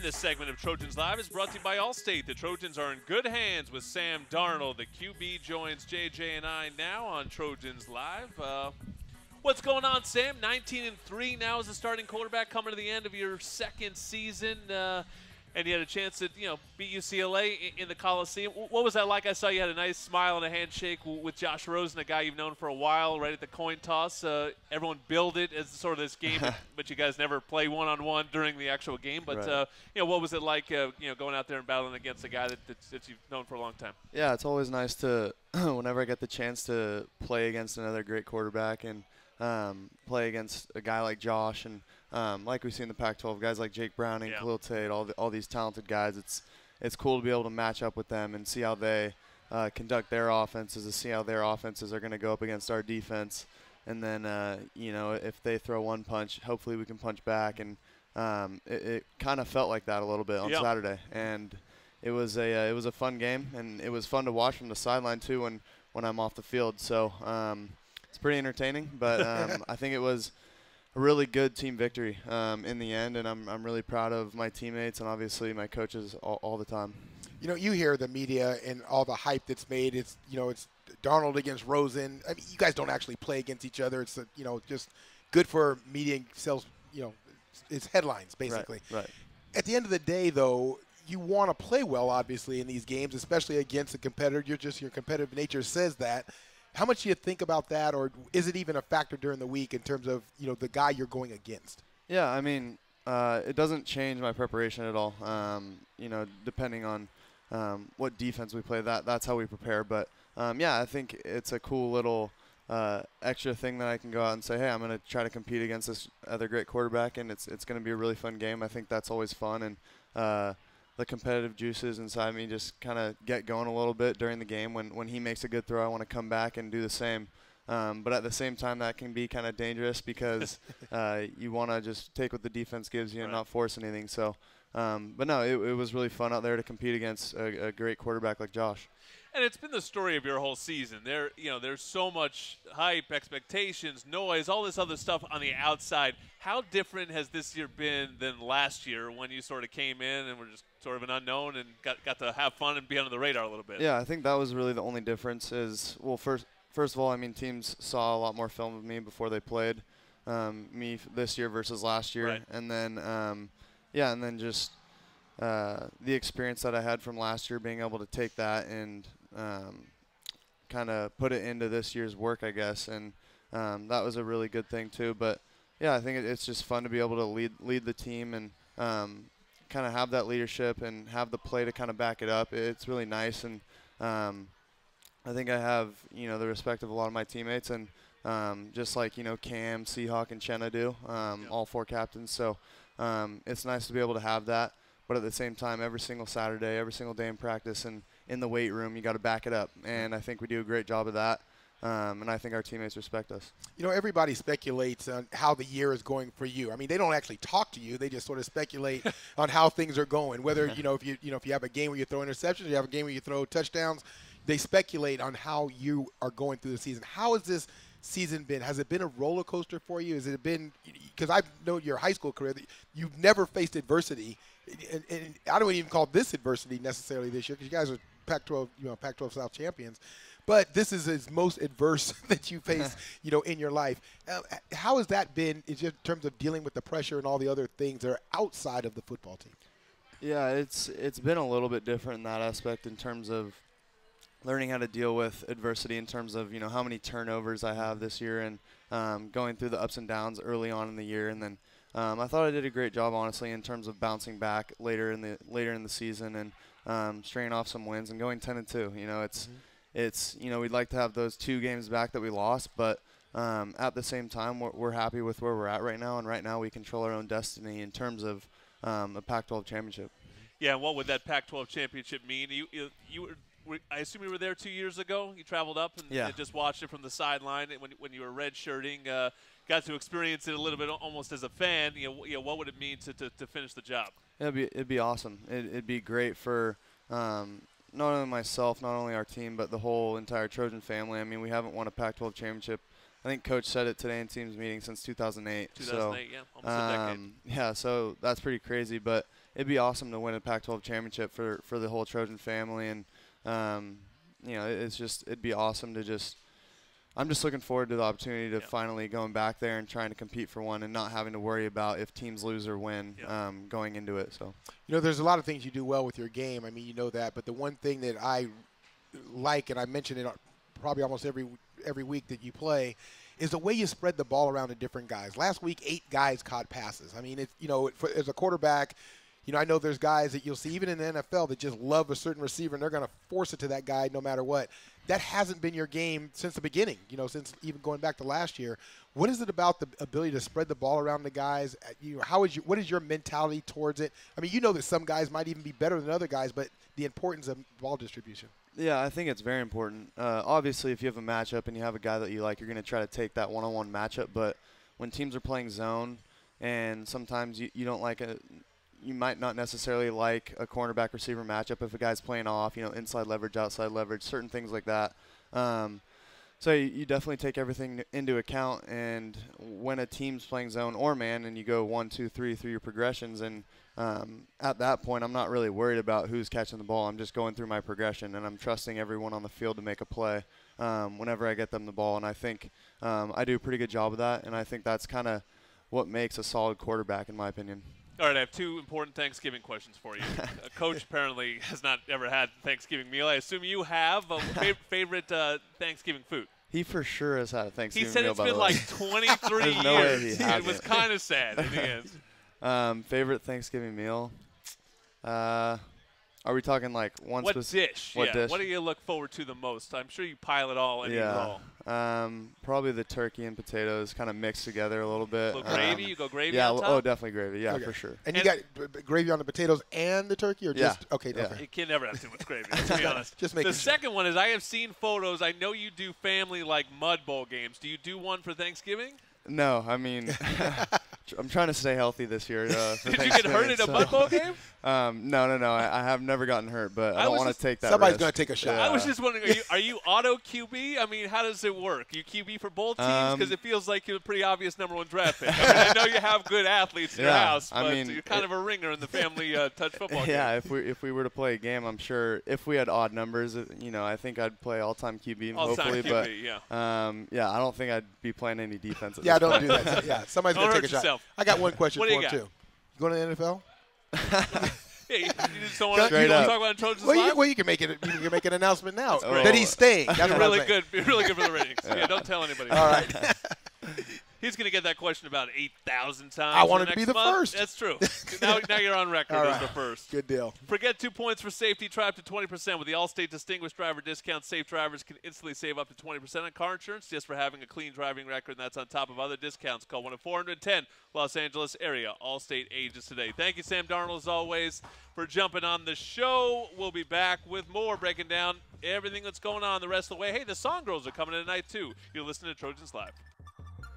This segment of Trojans Live is brought to you by Allstate. The Trojans are in good hands with Sam Darnold. The QB joins JJ and I now on Trojans Live. What's going on, Sam? 19-3 now as a starting quarterback, coming to the end of your second season, and you had a chance to beat UCLA in the Coliseum. What was that like? I saw you had a nice smile and a handshake with Josh Rosen, a guy you've known for a while, right at the coin toss. Everyone billed it as sort of this game, but you guys never play one-on-one during the actual game. But right. What was it like, going out there and battling against a guy that you've known for a long time? Yeah, it's always nice to whenever I get the chance to play against another great quarterback and play against a guy like Josh and like we see in the Pac-12, guys like Jake Browning, Khalil Tate, all these talented guys. It's cool to be able to match up with them and see how they conduct their offenses, to see how their offenses are going to go up against our defense. And then, if they throw one punch, hopefully we can punch back. And it kind of felt like that a little bit on Saturday. And it was a fun game, and it was fun to watch from the sideline too when I'm off the field. So it's pretty entertaining, but I think it was a really good team victory in the end, and I'm really proud of my teammates and obviously my coaches all the time. You hear the media and all the hype that's made. It's Darnold against Rosen. I mean, you guys don't actually play against each other. It's just good for media and sells. It's headlines basically. Right. At the end of the day, though, you want to play well, obviously, in these games, especially against a competitor. Your competitive nature says that. How much do you think about that, or is it even a factor during the week in terms of the guy you're going against? Yeah, I mean, it doesn't change my preparation at all. Depending on what defense we play, that's how we prepare. But I think it's a cool little extra thing that I can go out and say, hey, I'm going to try to compete against this other great quarterback, and it's going to be a really fun game. I think that's always fun, and the competitive juices inside me just kind of get going a little bit during the game. When he makes a good throw, I want to come back and do the same. But at the same time, that can be kind of dangerous because you want to just take what the defense gives you and not force anything. So, but no, it was really fun out there to compete against a great quarterback like Josh. And it's been the story of your whole season. There's so much hype, expectations, noise, all this other stuff on the outside. How different has this year been than last year when you sort of came in and were just sort of an unknown and got to have fun and be under the radar a little bit? Yeah, I think that was really the only difference is, well, first of all, I mean, teams saw a lot more film of me before they played me this year versus last year. Right. And then, just the experience that I had from last year, being able to take that and kind of put it into this year's work, I guess. And that was a really good thing too. But yeah, I think it's just fun to be able to lead the team and kind of have that leadership and have the play to kind of back it up. It's really nice. And I think I have, the respect of a lot of my teammates, and just like, Cam, Seahawk, and Chenna do, all four captains. So it's nice to be able to have that. But at the same time, every single Saturday, every single day in practice and in the weight room, you got to back it up. And I think we do a great job of that. And I think our teammates respect us. Everybody speculates on how the year is going for you. I mean, they don't actually talk to you; they just sort of speculate on how things are going. Whether if you have a game where you throw interceptions, you have a game where you throw touchdowns. They speculate on how you are going through the season. How has this season been? Has it been a roller coaster for you? Has it been, because I know your high school career, that you've never faced adversity, and I don't even call this adversity necessarily this year because you guys are Pac-12, Pac-12 South champions. But this is as most adverse that you face, in your life. How has that been in terms of dealing with the pressure and all the other things that are outside of the football team? Yeah, it's been a little bit different in that aspect in terms of learning how to deal with adversity in terms of, how many turnovers I have this year and going through the ups and downs early on in the year. And then I thought I did a great job, honestly, in terms of bouncing back later in the season and stringing off some wins and going 10-2. It's we'd like to have those 2 games back that we lost, but at the same time, we're happy with where we're at right now, and right now we control our own destiny in terms of a Pac-12 championship. Yeah, and what would that Pac-12 championship mean? I assume you were there 2 years ago. You traveled up and just watched it from the sideline when you were redshirting. Got to experience it a little bit almost as a fan. What would it mean to finish the job? It'd be awesome. It'd be great for not only myself, not only our team, but the whole entire Trojan family. I mean, we haven't won a Pac-12 championship. I think Coach said it today in team's meeting since 2008. 2008, almost a decade. Yeah, so that's pretty crazy. But it'd be awesome to win a Pac-12 championship for the whole Trojan family, and you know, it'd be awesome to just. I'm just looking forward to the opportunity to finally going back there and trying to compete for one, and not having to worry about if teams lose or win going into it. So, you know, there's a lot of things you do well with your game. I mean, you know that, but the one thing that I like, and I mention it probably almost every week that you play, is the way you spread the ball around to different guys. Last week, 8 guys caught passes. I mean, it's, you know, as a quarterback, you know, I know there's guys that you'll see even in the NFL that just love a certain receiver and they're going to force it to that guy no matter what. That hasn't been your game since the beginning, you know, since even going back to last year. What is it about the ability to spread the ball around the guys? You know, what is your mentality towards it? I mean, you know that some guys might even be better than other guys, but the importance of ball distribution. Yeah, I think it's very important. Obviously, if you have a matchup and you have a guy that you like, you're going to try to take that one-on-one matchup. But when teams are playing zone, and sometimes you don't like you might not necessarily like a cornerback receiver matchup if a guy's playing off, you know, inside leverage, outside leverage, certain things like that. So you definitely take everything into account, and when a team's playing zone or man and you go 1, 2, 3 through your progressions, and at that point I'm not really worried about who's catching the ball. I'm just going through my progression, and I'm trusting everyone on the field to make a play whenever I get them the ball, and I think I do a pretty good job of that, and I think that's kind of what makes a solid quarterback in my opinion. All right, I have 2 important Thanksgiving questions for you. Coach apparently has not ever had Thanksgiving meal. I assume you have. Favorite Thanksgiving food? He for sure has had a Thanksgiving meal. He said it's been like 23 years. No way he hasn't. It was kind of sad in the end. Favorite Thanksgiving meal? Are we talking like one specific? Dish? What dish? What do you look forward to the most? I'm sure you pile it all in your roll. Probably the turkey and potatoes kind of mixed together a little bit. A little gravy? You go gravy yeah, on top? oh, definitely gravy. Yeah, okay. for sure. And you got gravy on the potatoes and the turkey, or just okay? Yeah. You can never have too much gravy, to be honest. Just the second one is I have seen photos. I know you do family like mud bowl games. Do you do one for Thanksgiving? No, I mean, I'm trying to stay healthy this year. Did you get hurt in a mud bowl game? No. I have never gotten hurt, but I don't want to take that Somebody's risk. going to take a shot. I was just wondering, are you auto QB? I mean, how does it work? You QB for both teams? Because it feels like you're a pretty obvious #1 draft pick. I mean, I know you have good athletes in your house, but you're kind of a ringer in the family touch football game. Yeah, if we were to play a game, I'm sure if we had odd numbers, you know, I think I'd play all-time QB, hopefully. QB, yeah, I don't think I'd be playing any defense. Yeah, don't do that. Yeah, somebody's going to take a shot. I got one question for him, too. You going to the NFL? Yeah, you just don't want to talk about Trojans live? Well, you can make it. You can make an announcement now that he's staying. That's really good. Really good for the ratings. Yeah, don't tell anybody. All right. He's going to get that question about 8,000 times. I wanted to be the first. That's true. now you're on record as the first. Good deal. Forget 2 points for safety. Try up to 20% with the Allstate Distinguished Driver Discount. Safe drivers can instantly save up to 20% on car insurance just for having a clean driving record, and that's on top of other discounts. Call 1-410 Los Angeles area. Allstate agents today. Thank you, Sam Darnold, as always, for jumping on the show. We'll be back with more, breaking down everything that's going on the rest of the way. Hey, the Song Girls are coming in tonight, too. You're listening to Trojans Live.